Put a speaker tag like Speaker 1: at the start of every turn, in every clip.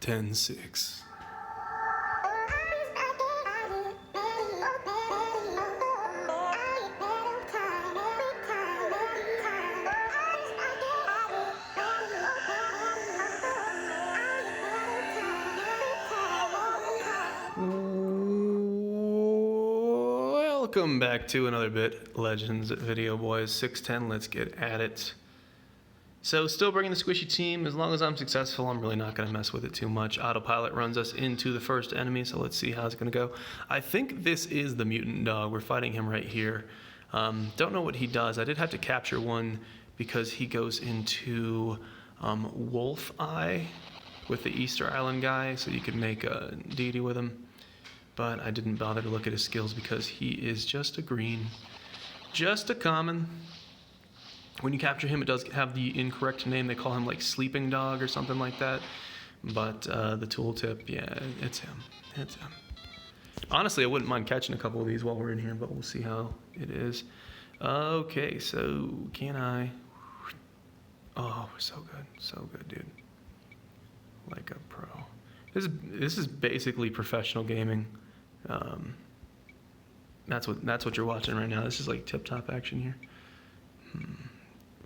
Speaker 1: 10-6. Welcome back to another bit Legends video, boys. 610, let's get at it. So still bringing the squishy team. As long as I'm successful, I'm really not going to mess with it too much. Autopilot runs us into the first enemy, so let's see how it's going to go. I think this is the mutant dog. We're fighting him right here. Don't know what he does. I did have to capture one because he goes into Wolf Eye with the Easter Island guy, so you could make a deity with him. But I didn't bother to look at his skills because he is just a green, just a common. When you capture him, it does have the incorrect name. They call him like Sleeping Dog or something like that. But the tooltip, yeah, it's him. It's him. Honestly, I wouldn't mind catching a couple of these while we're in here, but we'll see how it is. Okay, so can I? Oh, so good, dude. Like a pro. This is basically professional gaming. That's what you're watching right now. This is like tip-top action here.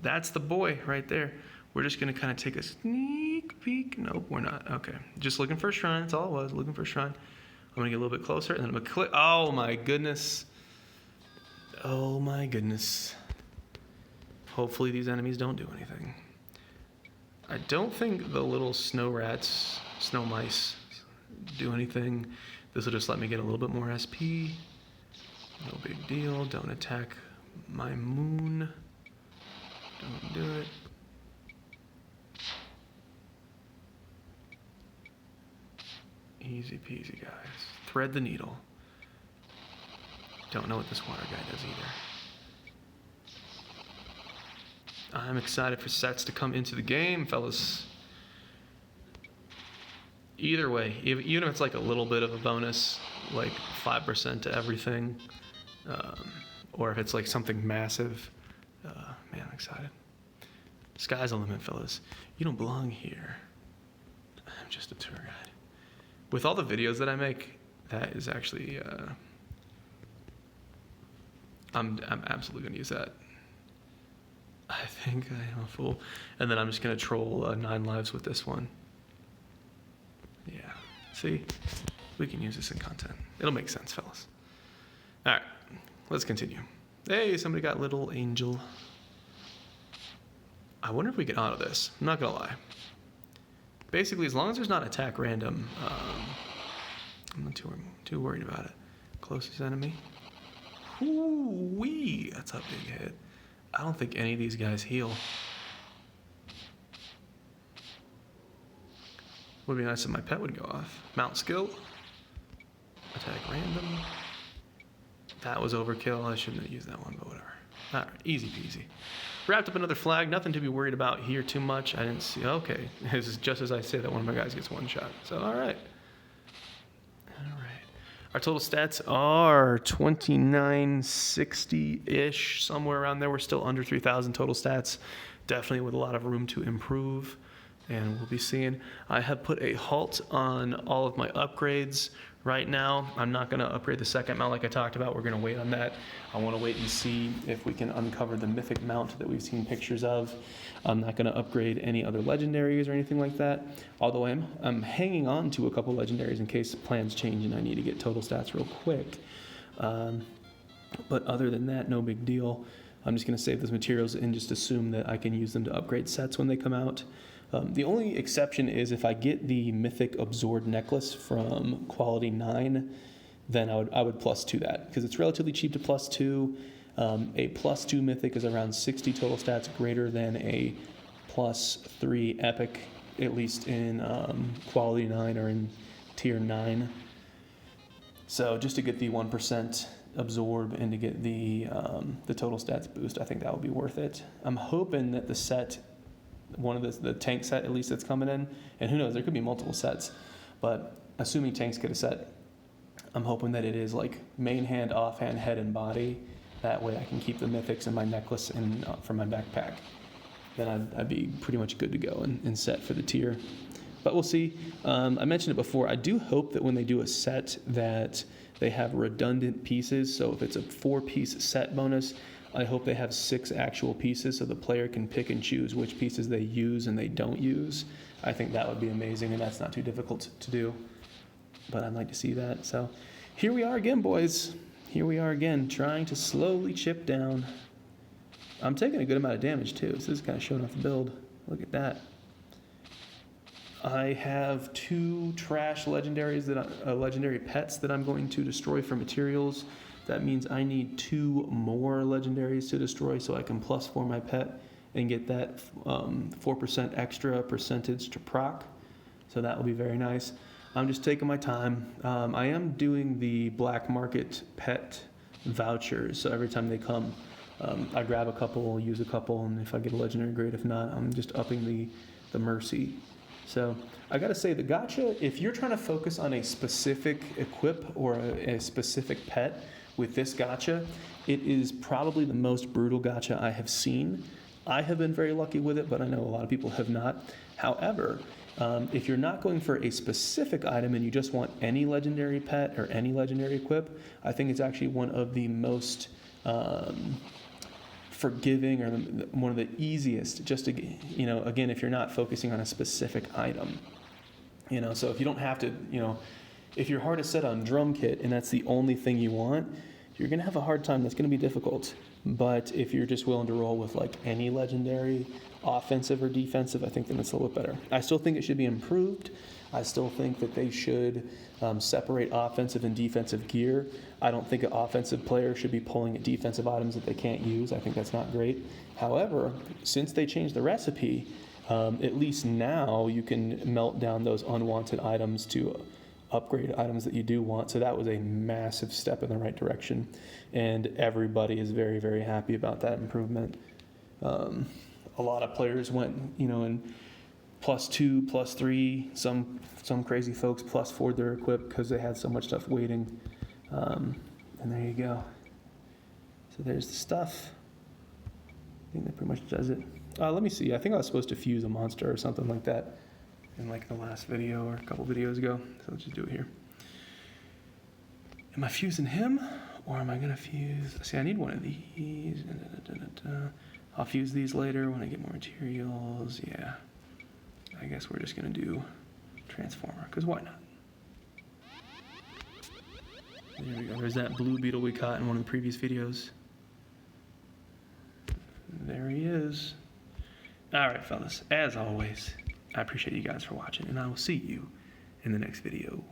Speaker 1: That's the boy right there. We're just gonna kind of take a sneak peek. Nope, we're not. Okay, just looking for a shrine. That's all it was. Looking for a shrine. I'm gonna get a little bit closer, and then I'm gonna click. Oh my goodness. Oh my goodness. Hopefully these enemies don't do anything. I don't think the little snow rats, snow mice, do anything. This will just let me get a little bit more SP. No big deal. Don't attack my moon. Don't do it. Easy peasy, guys. Thread the needle. Don't know what this water guy does either. I'm excited for sets to come into the game, fellas. Either way, even if it's like a little bit of a bonus, like 5% to everything, or if it's like something massive, man, I'm excited. Sky's the limit, fellas. You don't belong here. I'm just a tour guide. With all the videos that I make, that is actually, I'm absolutely gonna use that. I think I am a fool. And then I'm just gonna troll 9 lives with this one. Yeah, see? We can use this in content. It'll make sense, fellas. All right, let's continue. Hey, somebody got Little Angel. I wonder if we get out of this. I'm not gonna lie. Basically, as long as there's not attack random, I'm not too worried about it. Closest enemy. Ooh-wee, that's a big hit. I don't think any of these guys heal. Would be nice if my pet would go off. Mount skill. Attack random. That was overkill. I shouldn't have used that one, but whatever. All right, easy peasy. Wrapped up another flag. Nothing to be worried about here too much. I didn't see. Okay, this is just as I say that one of my guys gets one shot. So all right. Our total stats are 2960-ish, somewhere around there. We're still under 3,000 total stats. Definitely with a lot of room to improve. And we'll be seeing. I have put a halt on all of my upgrades right now. I'm not going to upgrade the second mount like I talked about. We're going to wait on that. I want to wait and see if we can uncover the mythic mount that we've seen pictures of. I'm not going to upgrade any other legendaries or anything like that. Although I'm hanging on to a couple legendaries in case plans change and I need to get total stats real quick. But other than that, no big deal. I'm just going to save those materials and just assume that I can use them to upgrade sets when they come out. The only exception is if I get the Mythic Absorbed Necklace from Quality 9, then I would +2 that, because it's relatively cheap to +2. A +2 Mythic is around 60 total stats, greater than a +3 Epic, at least in Quality 9 or in Tier 9. So just to get the 1% absorb and to get the total stats boost, I think that would be worth it. I'm hoping that the set, one of the tank set at least that's coming in, and who knows, there could be multiple sets, but assuming tanks get a set, I'm hoping that it is like main hand, offhand, head, and body. That way I can keep the mythics in my necklace and for my backpack. Then I'd be pretty much good to go and set for the tier. But we'll see. I mentioned it before. I do hope that when they do a set that they have redundant pieces. So if it's a 4-piece set bonus, I hope they have 6 actual pieces so the player can pick and choose which pieces they use and they don't use. I think that would be amazing, and that's not too difficult to do. But I'd like to see that. So here we are again, boys. Here we are again, trying to slowly chip down. I'm taking a good amount of damage too, so this is kind of showing off the build. Look at that. I have 2 trash legendaries legendary pets that I'm going to destroy for materials. That means I need 2 more legendaries to destroy so I can +4 my pet and get that 4% extra percentage to proc. So that will be very nice. I'm just taking my time. I am doing the black market pet vouchers. So every time they come, I grab a couple, use a couple, and if I get a legendary, great. If not, I'm just upping the mercy. So I gotta say, the gacha, if you're trying to focus on a specific equip or a specific pet with this gacha, it is probably the most brutal gacha I have seen. I have been very lucky with it, but I know a lot of people have not. However, if you're not going for a specific item and you just want any legendary pet or any legendary equip, I think it's actually one of the most forgiving, or one of the easiest, just to, again, if you're not focusing on a specific item, so if you don't have to, if your heart is set on drum kit and that's the only thing you want, you're going to have a hard time. That's going to be difficult. But if you're just willing to roll with like any legendary, offensive or defensive, I think then it's a little bit better. I still think it should be improved. I still think that they should separate offensive and defensive gear. I don't think an offensive player should be pulling at defensive items that they can't use. I think that's not great. However, since they changed the recipe, at least now you can melt down those unwanted items to upgrade items that you do want. So that was a massive step in the right direction. And everybody is very, very happy about that improvement. A lot of players went, in +2, +3, some crazy folks +4 their equip because they had so much stuff waiting. And there you go. So there's the stuff. I think that pretty much does it. Let me see. I think I was supposed to fuse a monster or something like that in like the last video or a couple videos ago. So let's just do it here. Am I fusing him or am I going to fuse? See, I need one of these. I'll fuse these later when I get more materials. Yeah. I guess we're just going to do Transformer, because why not? There we go. There's that blue beetle we caught in one of the previous videos. There he is. All right, fellas. As always, I appreciate you guys for watching, and I will see you in the next video.